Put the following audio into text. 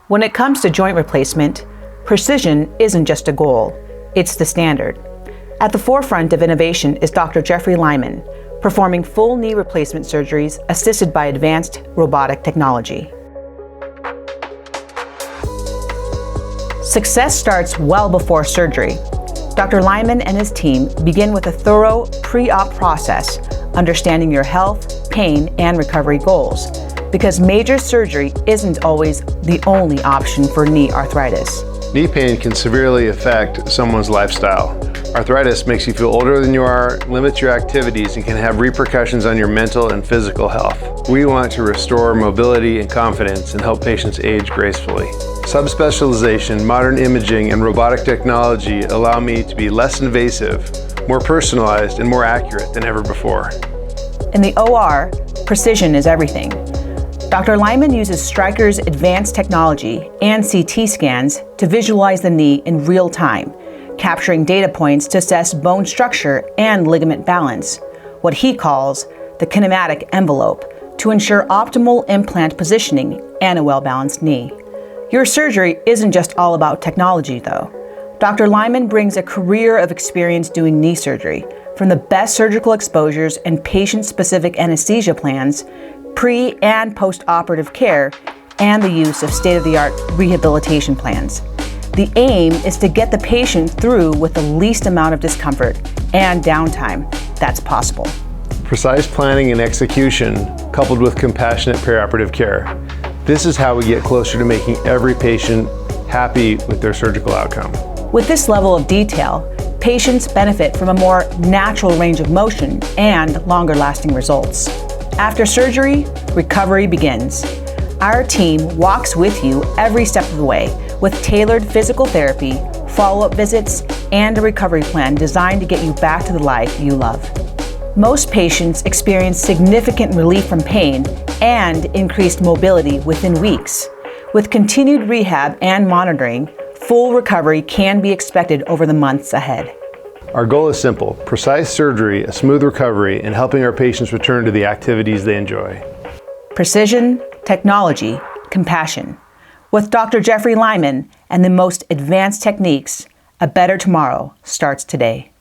When it comes to joint replacement, precision isn't just a goal, it's the standard. At the forefront of innovation is Dr. Jeffrey Lyman, performing full knee replacement surgeries assisted by advanced robotic technology. Success starts well before surgery. Dr. Lyman and his team begin with a thorough pre-op process, understanding your health, pain, and recovery goals, because major surgery isn't always the only option for knee arthritis. Knee pain can severely affect someone's lifestyle. Arthritis makes you feel older than you are, limits your activities, and can have repercussions on your mental and physical health. We want to restore mobility and confidence and help patients age gracefully. Subspecialization, modern imaging, and robotic technology allow me to be less invasive, more personalized, and more accurate than ever before. In the OR, precision is everything. Dr. Lyman uses Stryker's advanced technology and CT scans to visualize the knee in real time, capturing data points to assess bone structure and ligament balance, what he calls the kinematic envelope, to ensure optimal implant positioning and a well-balanced knee. Your surgery isn't just all about technology, though. Dr. Lyman brings a career of experience doing knee surgery, from the best surgical exposures and patient-specific anesthesia plans, pre- and post-operative care, and the use of state-of-the-art rehabilitation plans. The aim is to get the patient through with the least amount of discomfort and downtime that's possible. Precise planning and execution, coupled with compassionate perioperative care. This is how we get closer to making every patient happy with their surgical outcome. With this level of detail, patients benefit from a more natural range of motion and longer-lasting results. After surgery, recovery begins. Our team walks with you every step of the way with tailored physical therapy, follow-up visits, and a recovery plan designed to get you back to the life you love. Most patients experience significant relief from pain and increased mobility within weeks. With continued rehab and monitoring, full recovery can be expected over the months ahead. Our goal is simple: precise surgery, a smooth recovery, and helping our patients return to the activities they enjoy. Precision, technology, compassion. With Dr. Jeffrey Lyman and the most advanced techniques, a better tomorrow starts today.